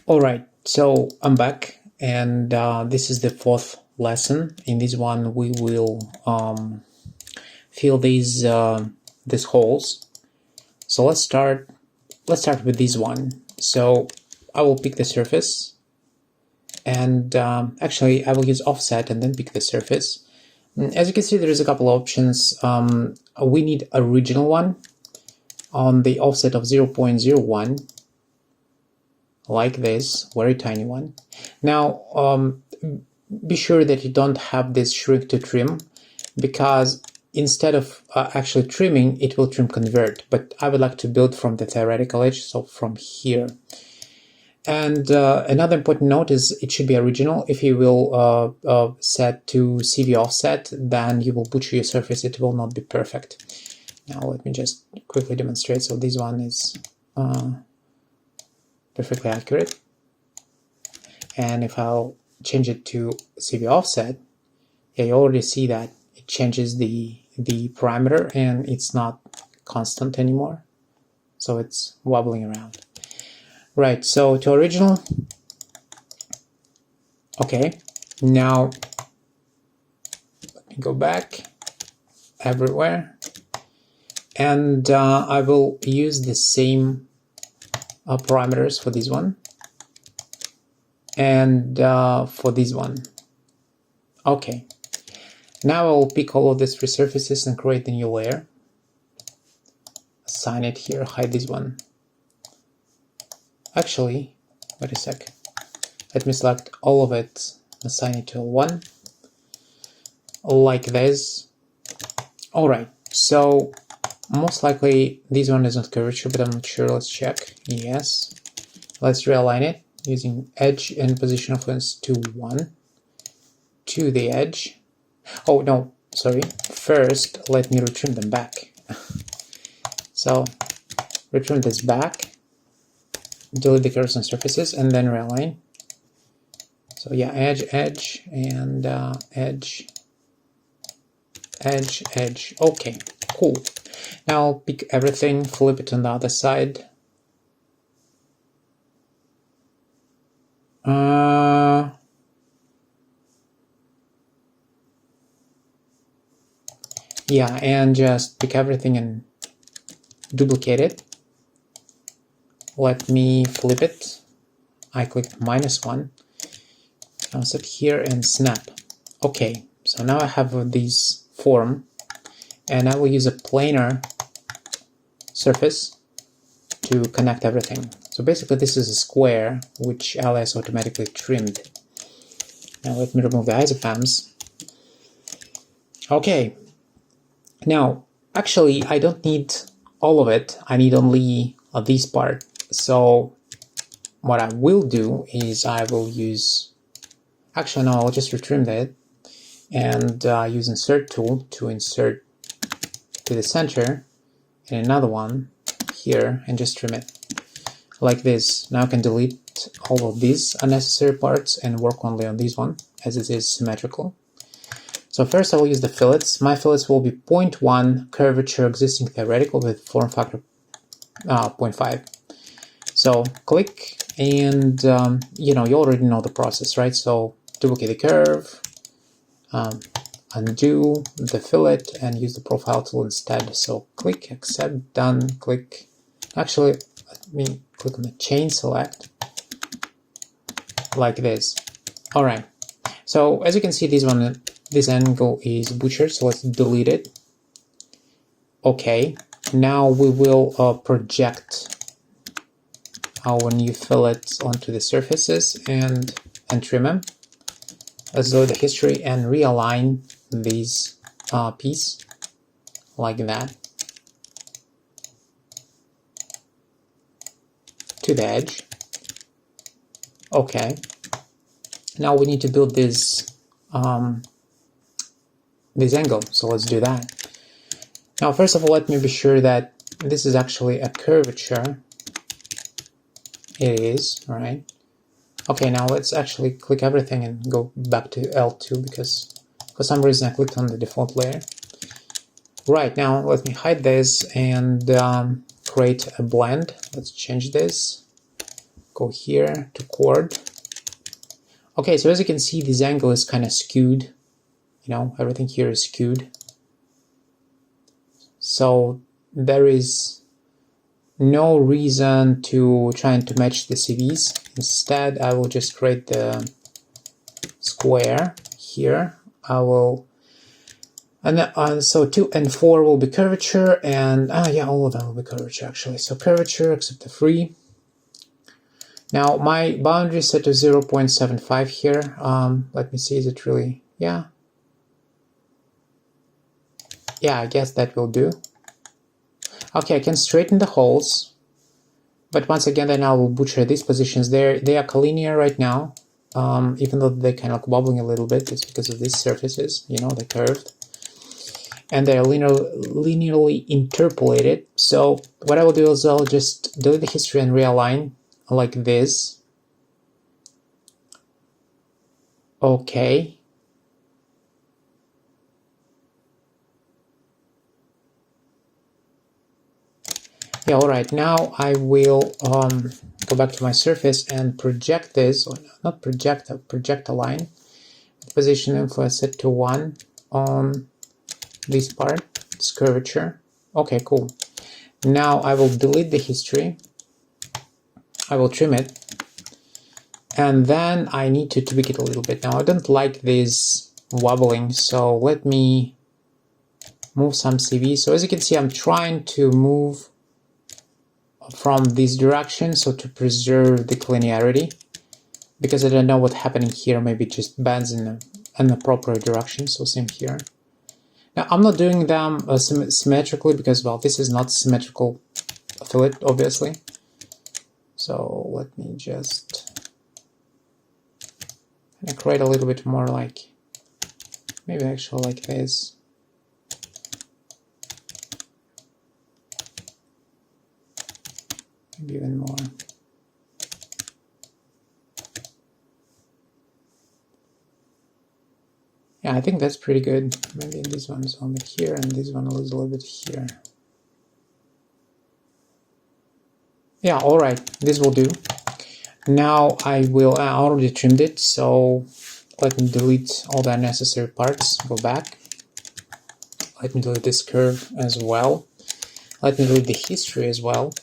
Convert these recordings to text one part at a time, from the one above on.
Alright, so I'm back, and this is the fourth lesson. In this one we will fill these holes. So let's start with this one. So I will pick the surface, and actually I will use offset and then pick the surface. As you can see, there is a couple of options. We need original one on the offset of 0.01, like this, very tiny one. Now be sure that you don't have this shrink to trim, because instead of actually trimming, it will trim convert, but I would like to build from the theoretical edge, so from here. And another important note is it should be original. If you will set to CV offset, then you will butcher your surface, it will not be perfect. Now let me just quickly demonstrate. So this one is perfectly accurate, and if I'll change it to CV offset, yeah, you already see that it changes the parameter and it's not constant anymore, so it's wobbling around. Right, so to original. Okay, now let me go back everywhere, and I will use the same parameters for this one and for this one. Okay, now I will pick all of these three surfaces and create a new layer. Assign it here, hide this one. Actually, wait a sec. Let me select all of it, assign it to L1, like this. Alright, so most likely this one is not curvature, but I'm not sure. Let's check. Yes. Let's realign it using edge and position of influence to 1 to the edge. Oh no, sorry. First, let me retrim them back. So retrim this back, delete the curves and surfaces, and then realign. So yeah, edge, edge, and edge, edge, edge. Okay, cool. Now I'll pick everything, flip it on the other side. Yeah, and just pick everything and duplicate it. Let me flip it. I clicked -1. I'll set here and snap. Okay, so now I have this form, and I will use a planar surface to connect everything. So basically this is a square which Alias automatically trimmed. Now let me remove the isopams. Okay, now actually I don't need all of it, I need only this part. So what I will do is I will use, actually no, I'll just retrim that and use insert tool to insert to the center, and another one here, and just trim it like this. Now I can delete all of these unnecessary parts and work only on this one, as it is symmetrical. So first I will use the fillets. My fillets will be 0.1 curvature existing theoretical with form factor 0.5. So click, and you know, you already know the process, right? So duplicate the curve, undo the fillet, and use the profile tool instead. So click, accept, done, click. Actually, let me click on the chain select, like this. All right. So as you can see, this angle is butchered, so let's delete it. Okay. Now we will project our new fillets onto the surfaces and trim them. Let's go to the history and realign these piece like that to the edge. Okay. Now we need to build this angle, so let's do that. Now first of all, let me be sure that this is actually a curvature. It is, right? Okay, now let's actually click everything and go back to L2, because for some reason I clicked on the default layer. Right, now let me hide this and create a blend. Let's change this go here to chord. Okay, so as you can see, this angle is kind of skewed. You know, everything here is skewed. So there is no reason to try to match the CVs. Instead, I will just create the square here. I will, and so 2 and 4 will be curvature, and yeah, all of them will be curvature actually. So curvature except the 3. Now my boundary is set to 0.75 here. Let me see, is it really, yeah, I guess that will do. Okay, I can straighten the holes, but once again, then I will butcher these positions. They are collinear right now, even though they're kind of like wobbling a little bit. It's because of these surfaces, you know, they're curved, and they're linearly interpolated. So what I will do is I'll just delete the history and realign like this. Okay. Yeah, all right, now I will go back to my surface and project this, or not project, project a line. Position influence set to 1 on this part, this curvature. Okay, cool. Now I will delete the history. I will trim it. And then I need to tweak it a little bit. Now I don't like this wobbling, so let me move some CV. So as you can see, I'm trying to move from this direction, so to preserve the linearity, because I don't know what's happening here. Maybe it just bends in an inappropriate direction. So same here. Now I'm not doing them symmetrically because, well, this is not symmetrical fillet, obviously. So let me just create a little bit more like, maybe actually like this. Maybe even more. Yeah, I think that's pretty good. Maybe this one is only here and this one is a little bit here. Yeah, all right, this will do. Now I already trimmed it, so let me delete all the unnecessary parts. Go back. Let me delete this curve as well. Let me delete the history as well.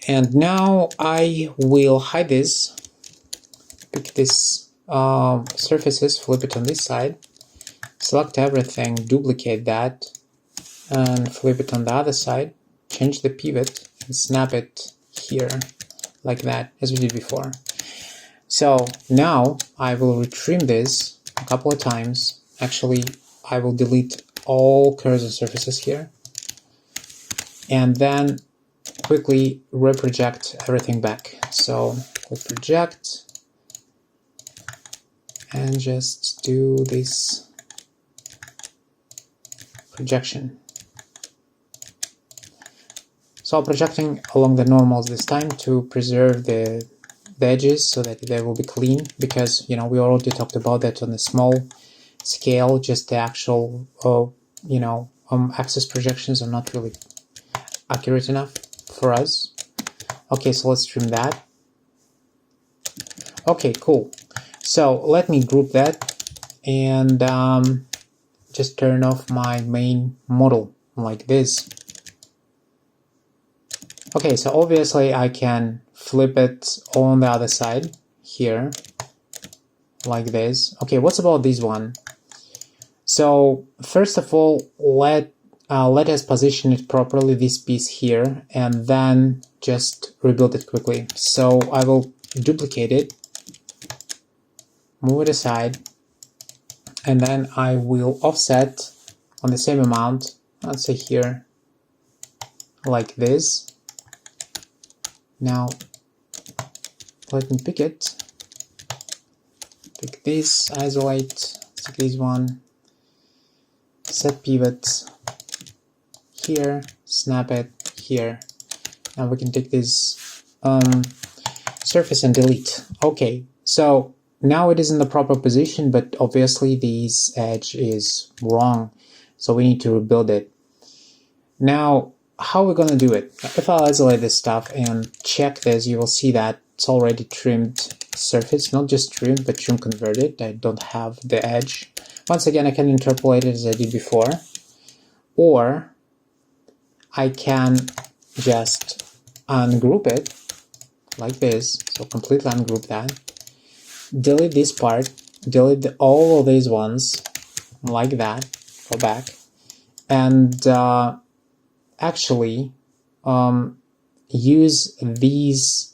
And now I will hide this, pick this surfaces, flip it on this side, select everything, duplicate that, and flip it on the other side, change the pivot, and snap it here, like that, as we did before. So now I will retrim this a couple of times. Actually, I will delete all curves and surfaces here, and then quickly reproject everything back. So click project and just do this projection. So I'm projecting along the normals this time to preserve the edges so that they will be clean, because, you know, we already talked about that on a small scale. Just the actual axis projections are not really accurate enough for us. Okay, so let's trim that. Okay, cool. So let me group that and just turn off my main model like this. Okay, so obviously I can flip it on the other side here like this. Okay, what's about this one? So first of all, let us position it properly, this piece here, and then just rebuild it quickly. So I will duplicate it, move it aside, and then I will offset on the same amount, let's say here, like this. Now let me pick it, pick this, isolate, take this one, set pivot here, snap it here. Now we can take this surface and delete. Okay, so now it is in the proper position, but obviously this edge is wrong, so we need to rebuild it. Now how we're gonna do it. If I isolate this stuff and check this, you will see that it's already trimmed surface, not just trimmed, but trim converted. I don't have the edge. Once again, I can interpolate it as I did before, or I can just ungroup it like this, so completely ungroup that, delete this part, delete all of these ones like that, go back, and actually use these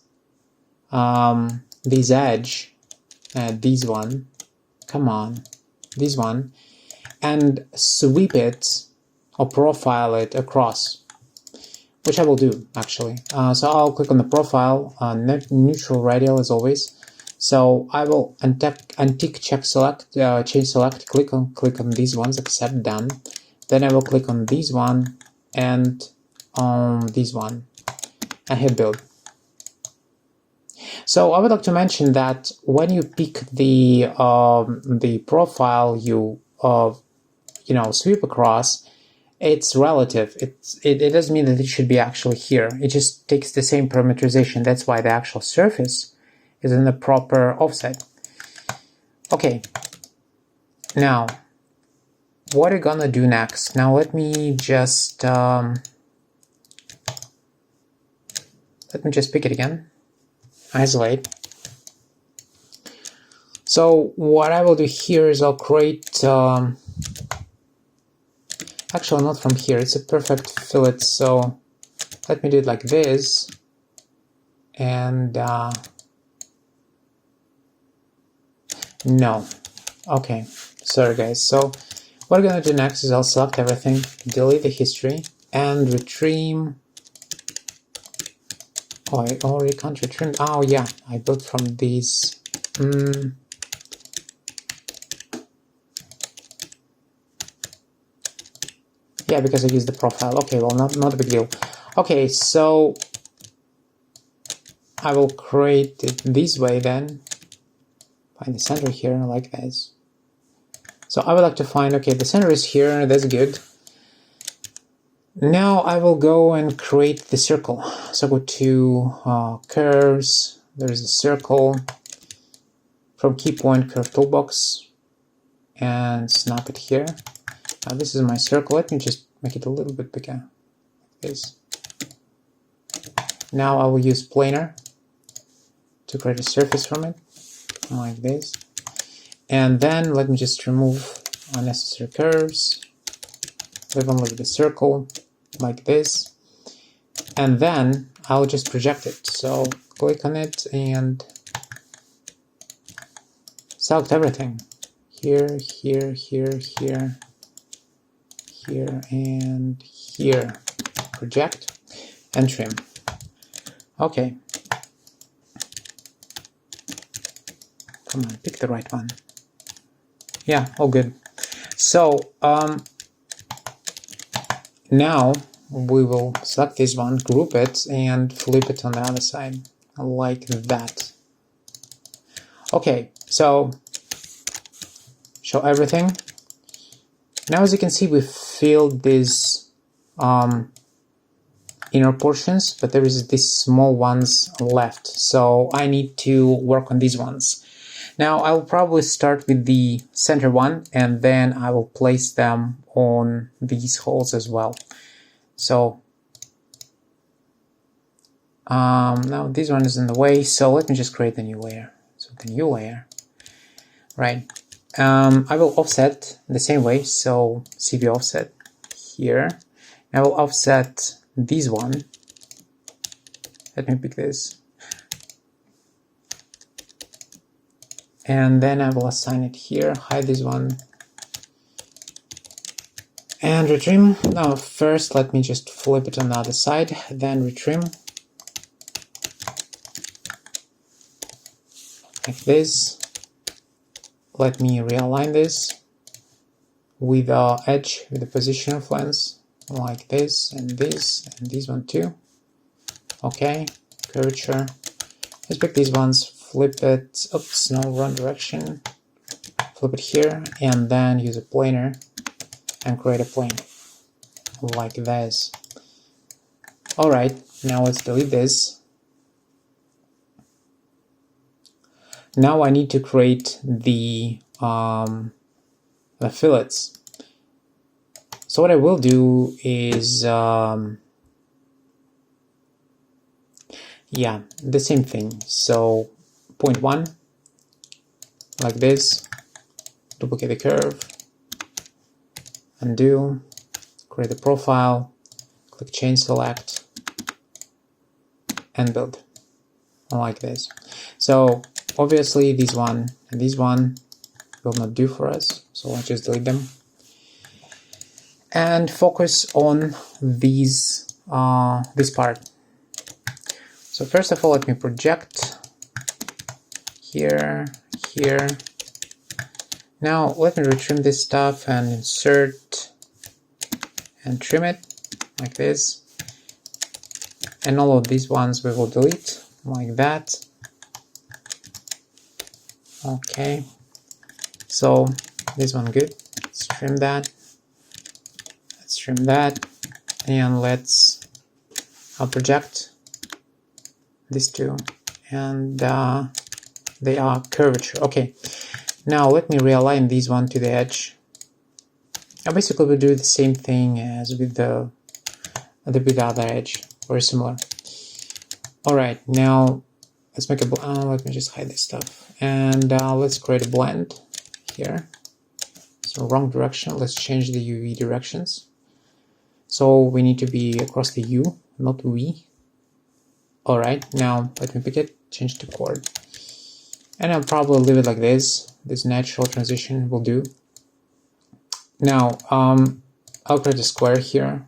edge, these one, come on, this one, and sweep it or profile it across, which I will do actually. So I'll click on the profile, neutral radial as always. So I will untick check select, change select, click on these ones, accept, done. Then I will click on this one and on this one and hit build. So I would like to mention that when you pick the profile you sweep across, it's relative. It doesn't mean that it should be actually here. It just takes the same parameterization. That's why the actual surface is in the proper offset. Okay. Now, what are we gonna do next? Now let me just pick it again. Isolate. So what I will do here is I'll create actually not from here, it's a perfect fillet, so let me do it like this, and no, okay, sorry guys. So what I'm gonna do next is I'll select everything, delete the history, and retrim. Oh, I already can't retrim. Oh yeah, I built from these. Yeah, because I used the profile. Okay, well, not a big deal. Okay, so I will create it this way then. Find the center here, like this. So I would like to find, okay, the center is here, that's good. Now I will go and create the circle. So go to curves, there's a circle, from key point curve toolbox, and snap it here. Now this is my circle. Let me just make it a little bit bigger, like this. Now I will use planar to create a surface from it, like this. And then let me just remove unnecessary curves, leave only the circle, like this. And then I'll just project it. So click on it and select everything. Here, here, here, here, here, and here. Project and trim. Okay. Come on, pick the right one. Yeah, all good. So now we will select this one, group it, and flip it on the other side, like that. Okay, so show everything. Now, as you can see, we filled these inner portions, but there is these small ones left. So I need to work on these ones. Now I will probably start with the center one, and then I will place them on these holes as well. So now this one is in the way, so let me just create a new layer. So the new layer, right? I will offset the same way, so CV offset here. I will offset this one. Let me pick this. And then I will assign it here, hide this one, and retrim. Now first let me just flip it on the other side, then retrim. Like this. Let me realign this with the edge, with the position of lens, like this, and this one too. Okay, curvature. Let's pick these ones, flip it, oops, no, wrong direction. Flip it here, and then use a planar and create a plane, like this. Alright, now let's delete this. Now I need to create the fillets. So what I will do is, yeah, the same thing. So point 1, like this, duplicate the curve, undo, create a profile, click change select, and build, like this. So obviously this one and this one will not do for us, so I'll just delete them and focus on these this part. So first of all, let me project here, here. Now let me retrim this stuff and insert and trim it like this, and all of these ones we will delete like that. Okay, so this one good. Let's trim that. Let's trim that, and let's project these two, and they are curvature. Okay, now let me realign these one to the edge. I basically will do the same thing as with the other edge, very similar. All right, now let's make a let me just hide this stuff, and let's create a blend here. So wrong direction. Let's change the UV directions. So we need to be across the U, not V. All right, now let me pick it, change to chord, and I'll probably leave it like this. This natural transition will do. Now I'll create a square here.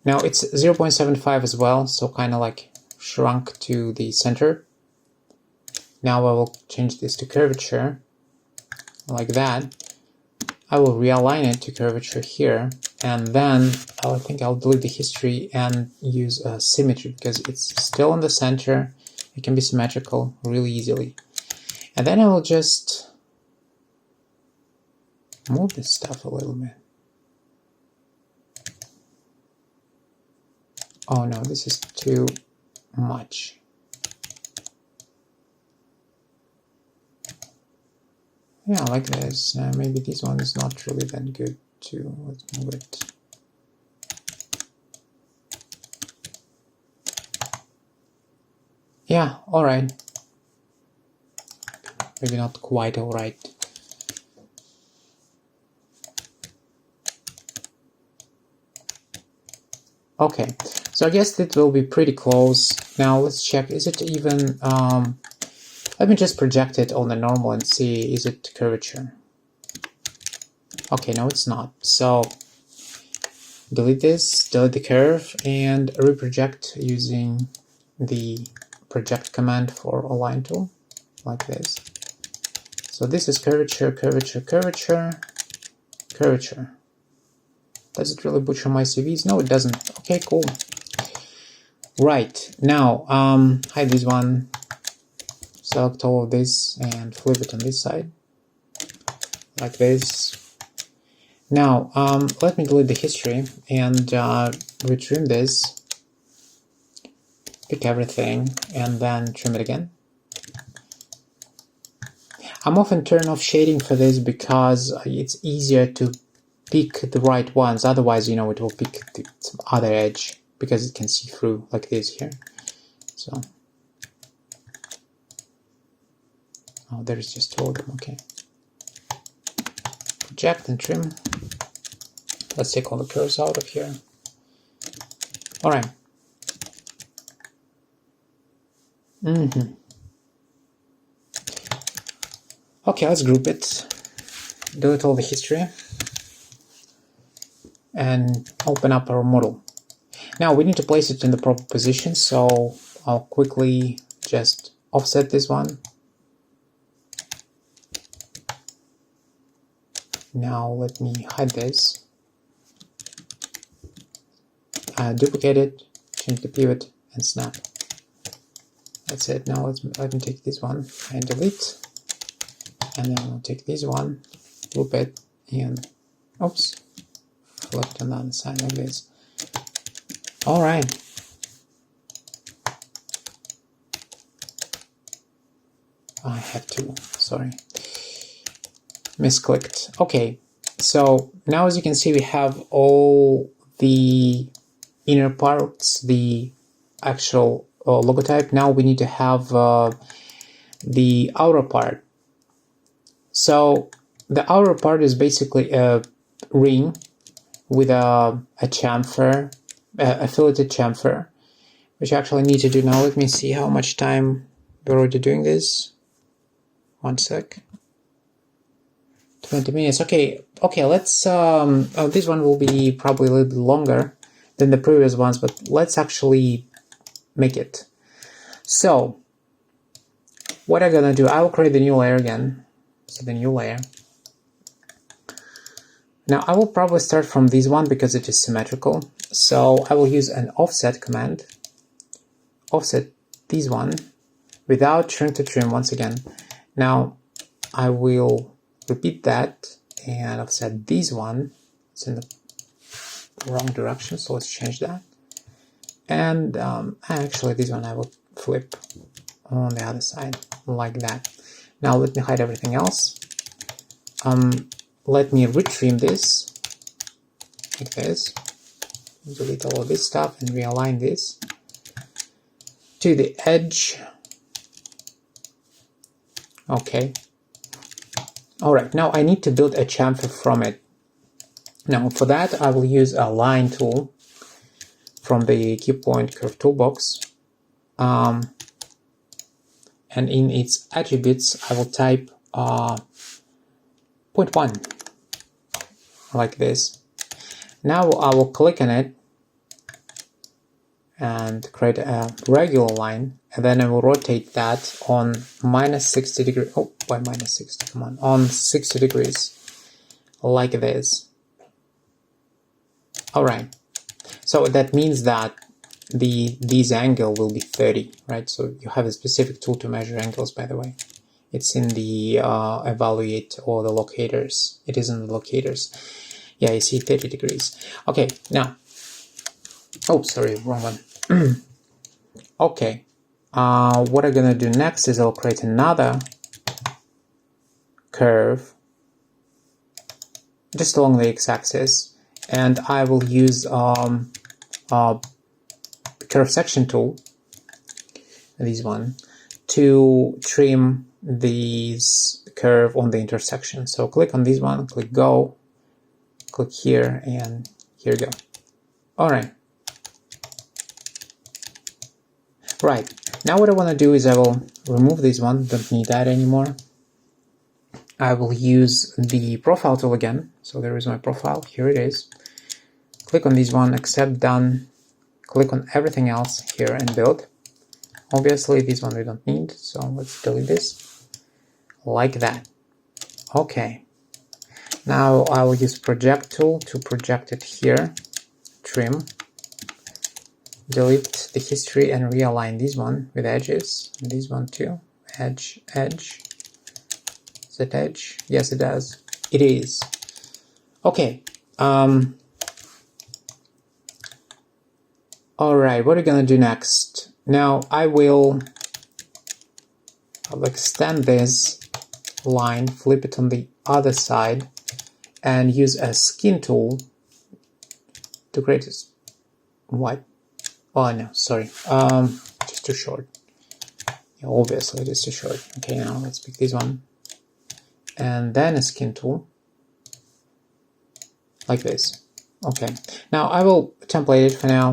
Now it's 0.75 as well, so kind of like shrunk to the center. Now I will change this to curvature, like that. I will realign it to curvature here, and then I think I'll delete the history and use symmetry, because it's still in the center. It can be symmetrical really easily. And then I will just move this stuff a little bit. Oh no, this is too much. Yeah, like this. Maybe this one is not really that good too. Let's move it. Yeah, alright. Maybe not quite alright. Okay, so I guess it will be pretty close. Now let's check, is it even, let me just project it on the normal and see, is it curvature? Okay, no it's not. So delete this, delete the curve, and reproject using the project command for align tool, like this. So this is curvature, curvature, curvature, curvature. Does it really butcher my CVs? No, it doesn't. Okay, cool. Right, now hide this one, select all of this and flip it on this side, like this. Now let me delete the history and retrim this, pick everything, and then trim it again. I'm often turn off shading for this because it's easier to pick the right ones, otherwise, you know, it will pick the other edge because it can see through like this here. So, oh, there's just two of them, okay. Project and trim. Let's take all the curves out of here. All right. Okay, let's group it. Delete all the history. And open up our model. Now we need to place it in the proper position, so I'll quickly just offset this one. Now let me hide this. Duplicate it, change the pivot, and snap. That's it. Now let me take this one and delete. And then I'll take this one, loop it, and oops. Flip it on the other side like this. All right. I had to, sorry, misclicked. Okay, so now as you can see, we have all the inner parts, the actual logotype. Now we need to have the outer part. So the outer part is basically a ring with a chamfer, a filleted chamfer, which I actually need to do now. Let me see how much time we're already doing this. 1 sec. 20 minutes. Okay, let's this one will be probably a little bit longer than the previous ones, but let's actually make it. So what I'm gonna do, I will create the new layer again. So the new layer. Now I will probably start from this one because it is symmetrical. So I will use an offset command. Offset this one without shrink to trim once again. Now I will repeat that and offset this one. It's in the wrong direction, so let's change that. And actually this one I will flip on the other side like that. Now let me hide everything else. Let me retrim this like this. Delete all of this stuff and realign this to the edge. Okay. Alright, now I need to build a chamfer from it. Now for that I will use a line tool from the key point curve toolbox. And in its attributes I will type 0.1 like this. Now I will click on it and create a regular line, and then I will rotate that on -60 degrees. Oh, why -60? Come on, on 60 degrees, like this. All right. So that means that this angle will be 30, right? So you have a specific tool to measure angles, by the way. It's in the evaluate or the locators. It is in the locators. Yeah, you see 30 degrees. Okay, now. Oh, sorry, wrong one. Okay, what I'm gonna do next is I'll create another curve just along the x-axis, and I will use curve section tool, this one, to trim this curve on the intersection. So click on this one, click go, click here, and here you go. All right. Right, now what I want to do is I will remove this one, don't need that anymore. I will use the profile tool again. So there is my profile, here it is. Click on this one, accept, done. Click on everything else here and build. Obviously this one we don't need, so let's delete this. Like that. Okay. Now I will use project tool to project it here. Trim. Delete the history and realign this one with edges. And this one too. Edge, edge. Is it edge? Yes, it does. It is. Okay. Alright, what are we gonna do next? Now I'll extend this line, flip it on the other side, and use a skin tool to create this. What? Oh no, sorry. Just too short. Yeah, obviously it is too short. Okay, now let's pick this one. And then a skin tool. Like this. Okay. Now I will template it for now.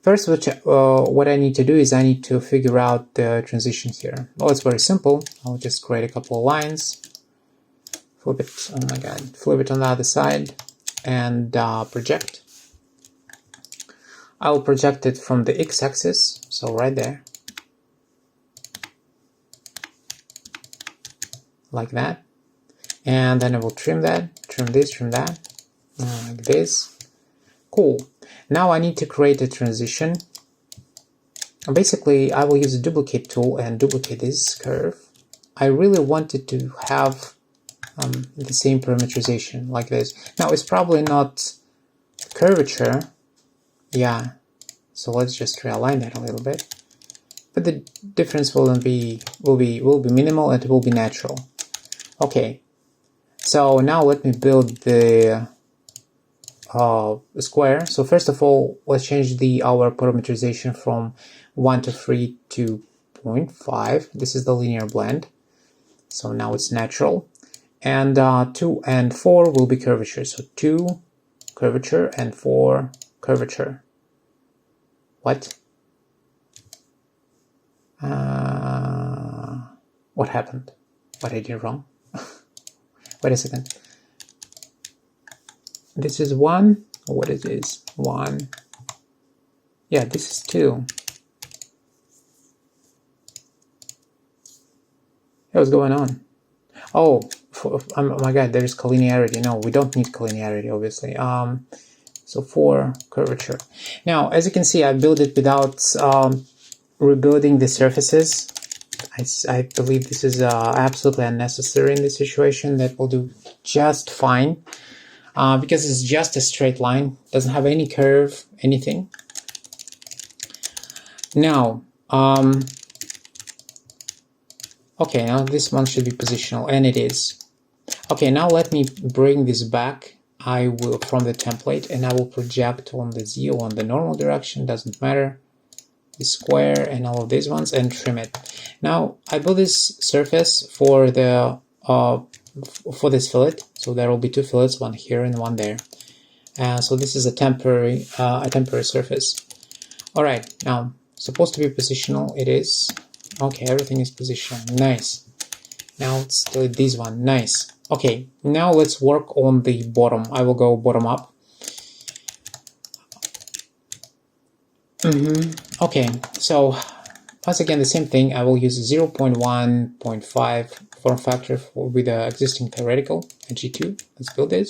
First, what I need to do is I need to figure out the transition here. Well, it's very simple. I'll just create a couple of lines. Flip it, oh my god. Flip it on the other side. And project. I will project it from the x-axis, so right there, like that, and then I will trim that, trim this, trim that, like this. Cool. Now I need to create a transition. Basically, I will use a duplicate tool and duplicate this curve. I really wanted to have the same parameterization like this. Now it's probably not curvature, Yeah, so let's just realign that a little bit. But the difference will be minimal, and it will be natural. Okay, so now let me build the square. So first of all, let's change our parameterization from 1 to 3 to 0.5. This is the linear blend. So now it's natural. And 2 and 4 will be curvature. So 2 curvature and 4 curvature. What? What happened? What I did wrong? Wait a second. This is 1. What it is? 1. Yeah, this is 2. What's going on? Oh, oh my god, there is collinearity. No, we don't need collinearity, obviously. So 4 curvature. Now, as you can see, I built it without rebuilding the surfaces. I believe this is absolutely unnecessary in this situation. That will do just fine. Because it's just a straight line, doesn't have any curve, anything. Now, okay, now this one should be positional, and it is. Okay, now let me bring this back. I will from the template, and I will project on the Z on the normal direction, doesn't matter. The square and all of these ones, and trim it. Now I built this surface for the for this fillet, so there will be 2 fillets, one here and one there. So this is a temporary surface. All right, now supposed to be positional. It is. Okay, everything is positional. Nice. Now let's delete this one. Nice. Okay, now let's work on the bottom. I will go bottom up. Okay, so once again the same thing. I will use 0.1.5 form factor with the existing theoretical G2. Let's build this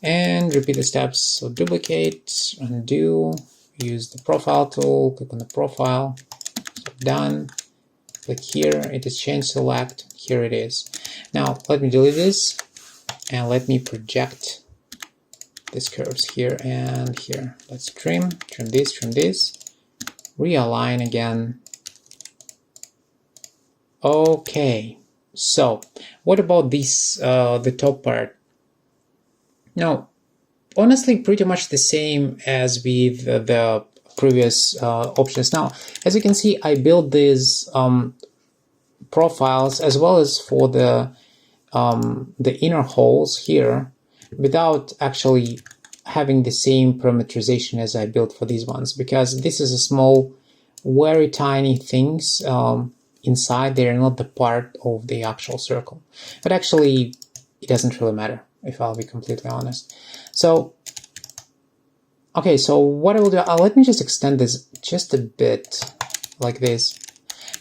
and repeat the steps. So duplicate, undo, use the profile tool, click on the profile, so done. Click here, it is change select, here it is. Now let me delete this and let me project these curves here and here. Let's trim this, realign again. Okay, so what about this, the top part? Now, honestly, pretty much the same as with the previous options. Now, as you can see, I built these profiles as well as for the inner holes here without actually having the same parameterization as I built for these ones, because this is a small, very tiny things inside. They're not the part of the actual circle, but actually it doesn't really matter, if I'll be completely honest. So okay, so what I will do, let me just extend this just a bit like this.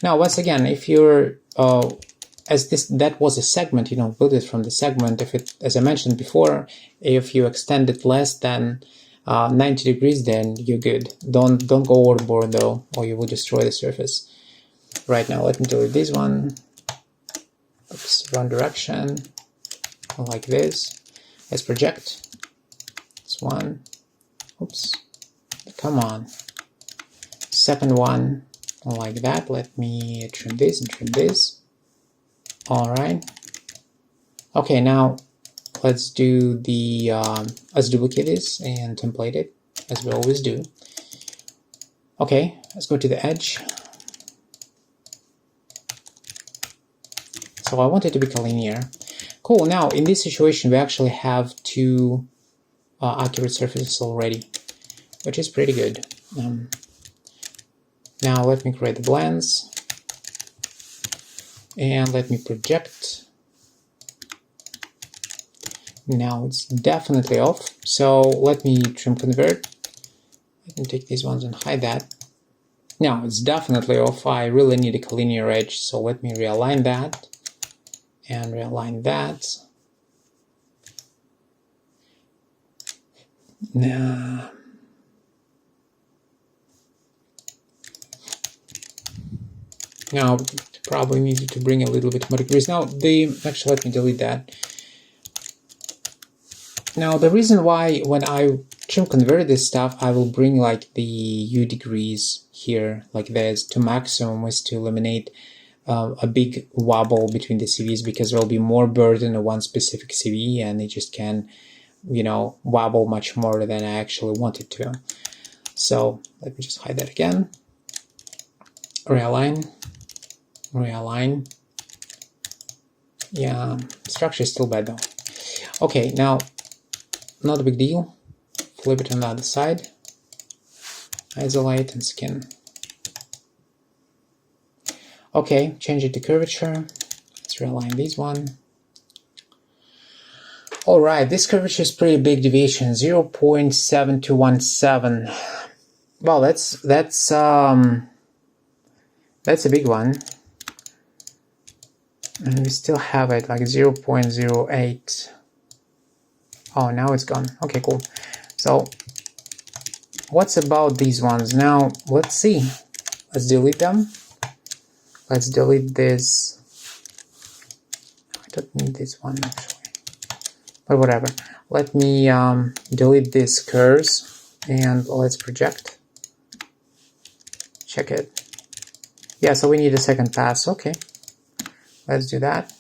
Now once again, if you're that was a segment, build it from the segment. If it, as I mentioned before, if you extend it less than 90 degrees, then you're good. Don't go overboard though, or you will destroy the surface. Right now, let me delete this one. Oops, wrong direction. Like this. Let's project. This one. Oops. Come on. Second one, like that. Let me trim this and trim this. All right. Okay, now let's do the let's duplicate this and template it as we always do. Okay, let's go to the edge. So I want it to be collinear. Cool. Now in this situation, we actually have 2 accurate surfaces already, which is pretty good. Now let me create the blends. And let me project. Now it's definitely off. So let me trim convert. I can take these ones and hide that. Now it's definitely off. I really need a collinear edge. So let me realign that and realign that. Now, probably needed to bring a little bit more degrees. Now, actually, let me delete that. Now, the reason why when I trim convert this stuff, I will bring like the U degrees here like this to maximum, is to eliminate a big wobble between the CVs, because there will be more burden on one specific CV and it just can, you know, wobble much more than I actually want it to. So let me just hide that again. Realign, realign. Yeah, structure is still bad though. Okay, now, not a big deal. Flip it on the other side. Isolate and skin. Okay, change it to curvature. Let's realign this one. All right, this curvature is pretty big deviation, 0.7217. Well, that's a big one. And we still have it like 0.08. Oh, now it's gone. Okay, cool. So what's about these ones? Now, let's see. Let's delete them. Let's delete this. I don't need this one actually. But whatever. Let me delete these curves and let's project. Check it. Yeah, so we need a second pass. Okay. Let's do that.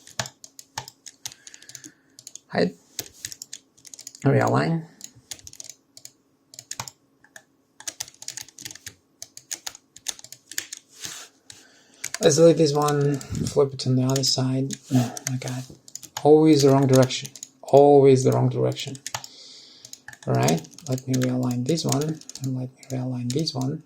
Hide. Realign. Let's delete this one, flip it on the other side. Oh my god. Always the wrong direction. Always the wrong direction. Alright, let me realign this one, and let me realign this one.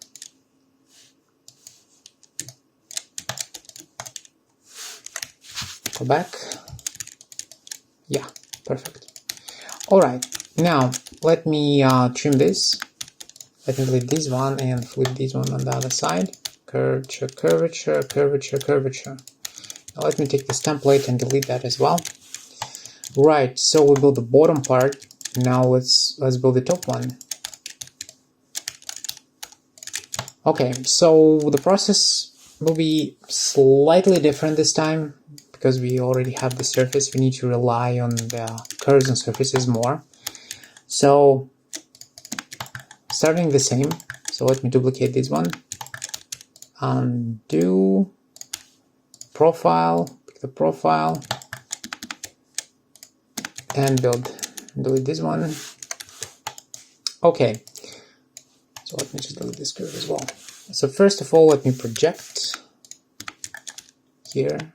Go back. Yeah, perfect. Alright, now let me trim this. Let me delete this one and flip this one on the other side. Curvature, curvature, curvature, curvature. Now let me take this template and delete that as well. Right, so we build the bottom part. Now let's build the top one. Okay, so the process will be slightly different this time because we already have the surface. We need to rely on the curves and surfaces more. So starting the same. So let me duplicate this one. Undo profile, pick the profile, and delete this one. Okay, so let me just delete this curve as well. So first of all, let me project here.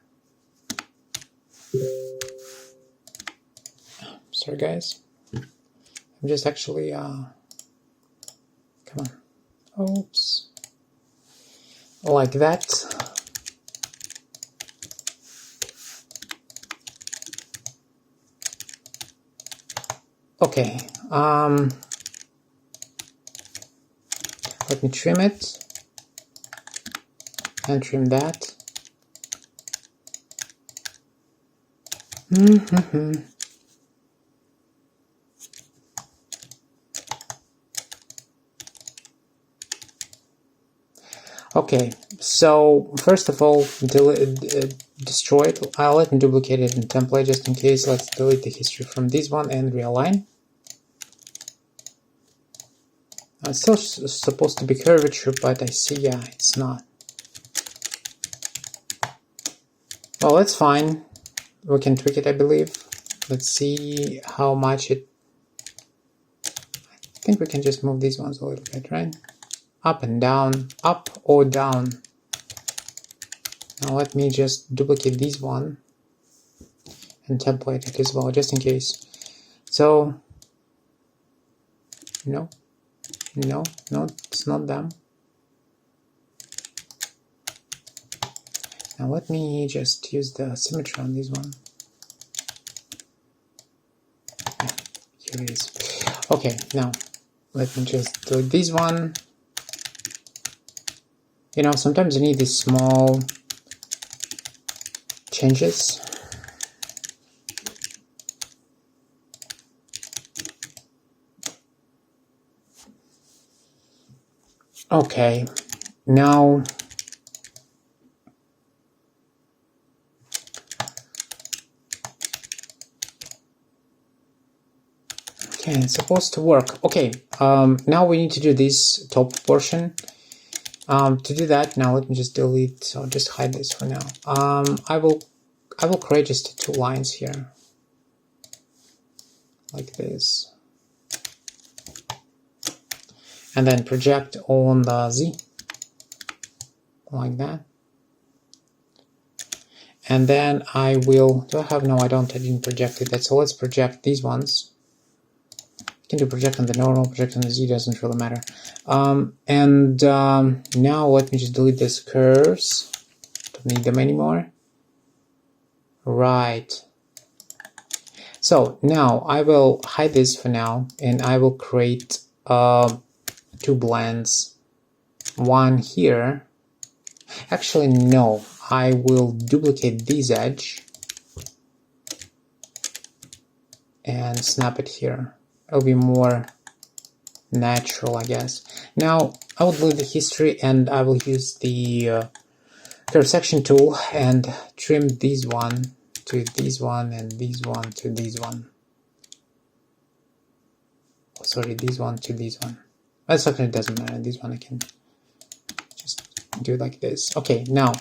Sorry guys, I'm just actually come on, oops, like that. Okay, let me trim it and trim that. Okay, so first of all, destroy it. Let me duplicate it in template just in case. Let's delete the history from this one and realign. It's still supposed to be curvature, but I see, yeah, it's not. Well, that's fine. We can tweak it, I believe. Let's see how much it... I think we can just move these ones a little bit, right? Up and down, up or down. Now let me just duplicate this one and template it as well, just in case. So, no, it's not them. Now let me just use the symmetry on this one. Yeah, here it is. Okay, now let me just do this one. You know, sometimes you need these small changes. Okay, now Okay, it's supposed to work. Okay, now we need to do this top portion. To do that, now let me just delete, so just hide this for now. I will create just 2 lines here, like this, and then project on the Z, like that. And then I will, do I have, no I don't, I didn't project it yet, so let's project these ones. You can do project on the normal, project on the Z, doesn't really matter. Now let me just delete these curves, don't need them anymore. Right. So now I will hide this for now, and I will create 2 blends. One here. Actually, no. I will duplicate this edge and snap it here. It'll be more natural, I guess. Now I will delete the history, and I will use the curve section tool and trim this one to this one, and this one to this one. Oh, sorry, this one to this one. That's something that doesn't matter. This one I can just do like this. Okay, now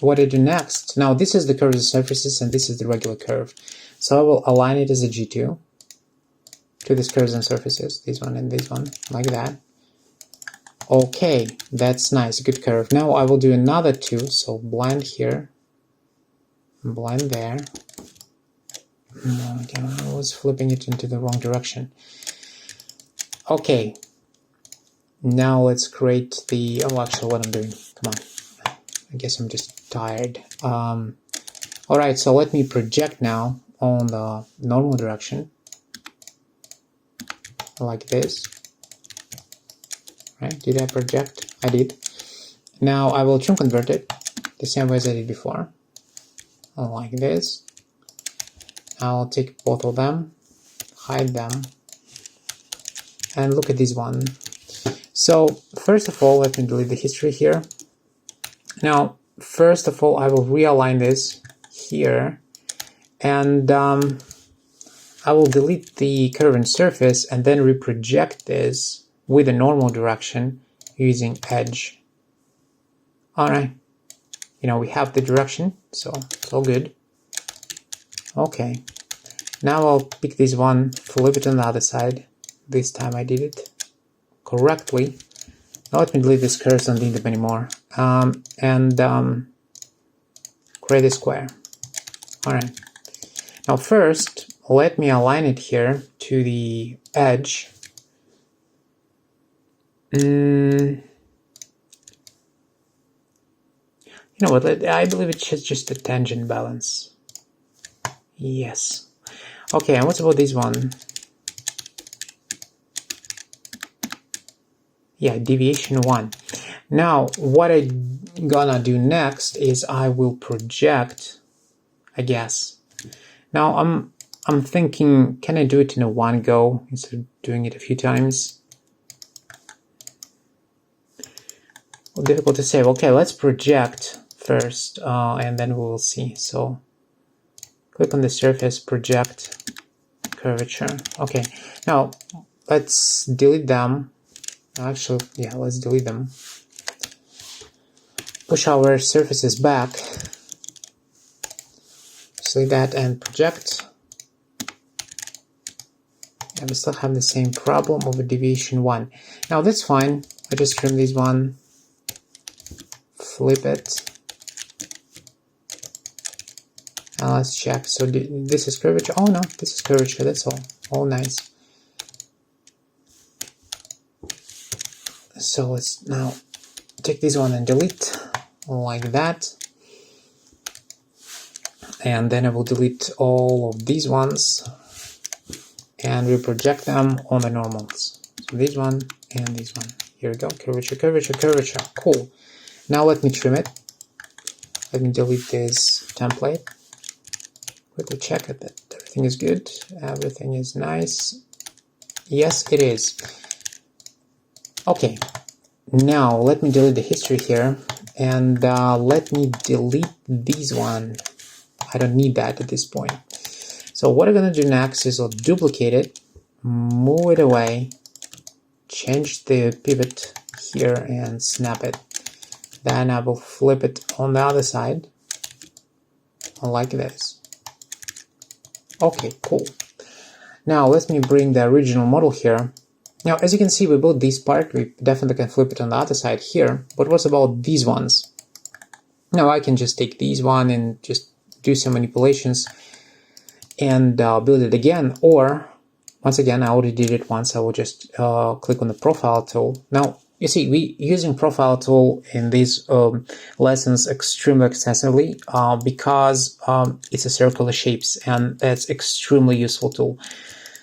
what I do next? Now this is the curved surfaces, and this is the regular curve. So I will align it as a G2 to these curves and surfaces, this one and this one, like that. Okay, that's nice, good curve. Now I will do another 2, so blend here, blend there. Okay, I was flipping it into the wrong direction. Okay, now let's create the, oh actually what I'm doing, come on, I guess I'm just tired. Alright, so let me project now on the normal direction, like this. Right, did I project? I did. Now I will trim convert it the same way as I did before, like this. I'll take both of them, hide them, and look at this one. So first of all, let me delete the history here. Now first of all, I will realign this here, and I will delete the curve and surface, and then reproject this with a normal direction using edge. Alright, you know, we have the direction, so it's all good. Okay, now I'll pick this one, flip it on the other side. This time I did it correctly. Now let me delete these curves, don't need them anymore. Create a square. Alright, now first let me align it here to the edge. You know what, I believe it's just a tangent balance. Yes. Okay, and what about this one? Yeah, deviation 1. Now, what I'm gonna do next is I will project, I guess. Now, I'm thinking, can I do it in a one go instead of doing it a few times? Well, difficult to say. Okay, let's project first, and then we will see. So, click on the surface, project, curvature. Okay, now let's delete them. Actually, yeah, let's delete them. Push our surfaces back. Select that and project. And we still have the same problem of a deviation 1. Now that's fine. I just trim this one, flip it. Now let's check. So this is curvature. Oh no, this is curvature. That's all. All nice. So let's now take this one and delete like that. And then I will delete all of these ones and we project them on the normals. So this one and this one. Here we go. Curvature, curvature, curvature. Cool. Now let me trim it. Let me delete this template. Quickly check it that everything is good. Everything is nice. Yes, it is. Okay. Now let me delete the history here and let me delete this one. I don't need that at this point. So what I'm going to do next is I'll duplicate it, move it away, change the pivot here and snap it. Then I will flip it on the other side like this. Okay, cool. Now let me bring the original model here. Now as you can see, we built this part, we definitely can flip it on the other side here, but what about these ones? Now I can just take these one and just do some manipulations and build it again, or once again, I already did it once, I will just click on the profile tool. Now you see, we using profile tool in these lessons extremely extensively because it's a circular shapes, and that's extremely useful tool,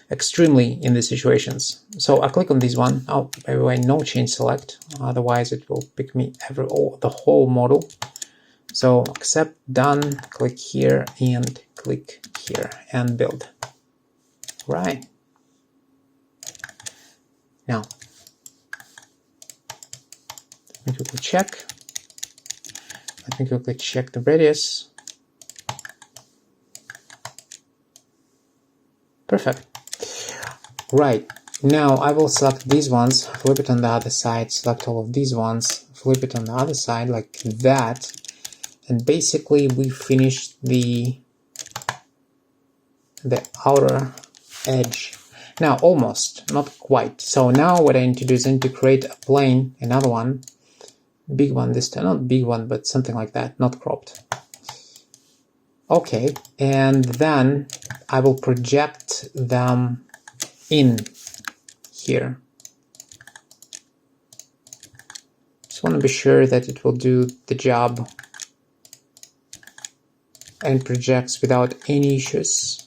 extremely in these situations. So I click on this one. Oh, by the way, no change select, otherwise it will pick me the whole model. So accept, done, click here and click here and build. Right. Now let me quickly check. Let me quickly check the radius. Perfect. Right. Now I will select these ones, flip it on the other side, select all of these ones, flip it on the other side like that. And basically we finished the outer edge. Now almost, not quite. So now what I need to do is I need to create a plane, another one, big one this time, not big one, but something like that, not cropped. Okay, and then I will project them in here. Just want to be sure that it will do the job and projects without any issues.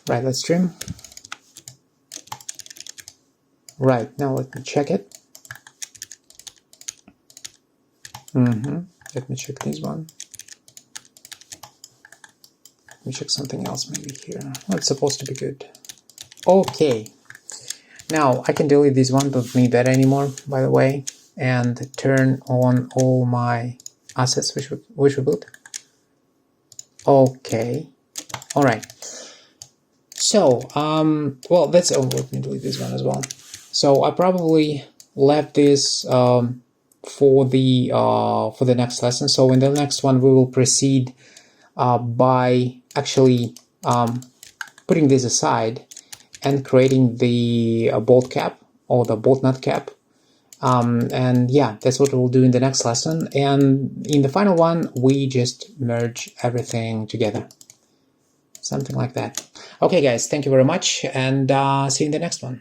Right, let's trim. Right, now let me check it. Let me check this one. Let me check something else maybe here. Oh, it's supposed to be good. Okay. Now I can delete this one, don't need that anymore, by the way, and turn on all my assets which we built. Okay. All right. So, well, that's, oh, let me delete this one as well. So I probably left this for the next lesson. So in the next one, we will proceed by actually putting this aside and creating the bolt cap or the bolt nut cap. And yeah, that's what we'll do in the next lesson. And in the final one, we just merge everything together. Something like that. Okay, guys, thank you very much, and see you in the next one.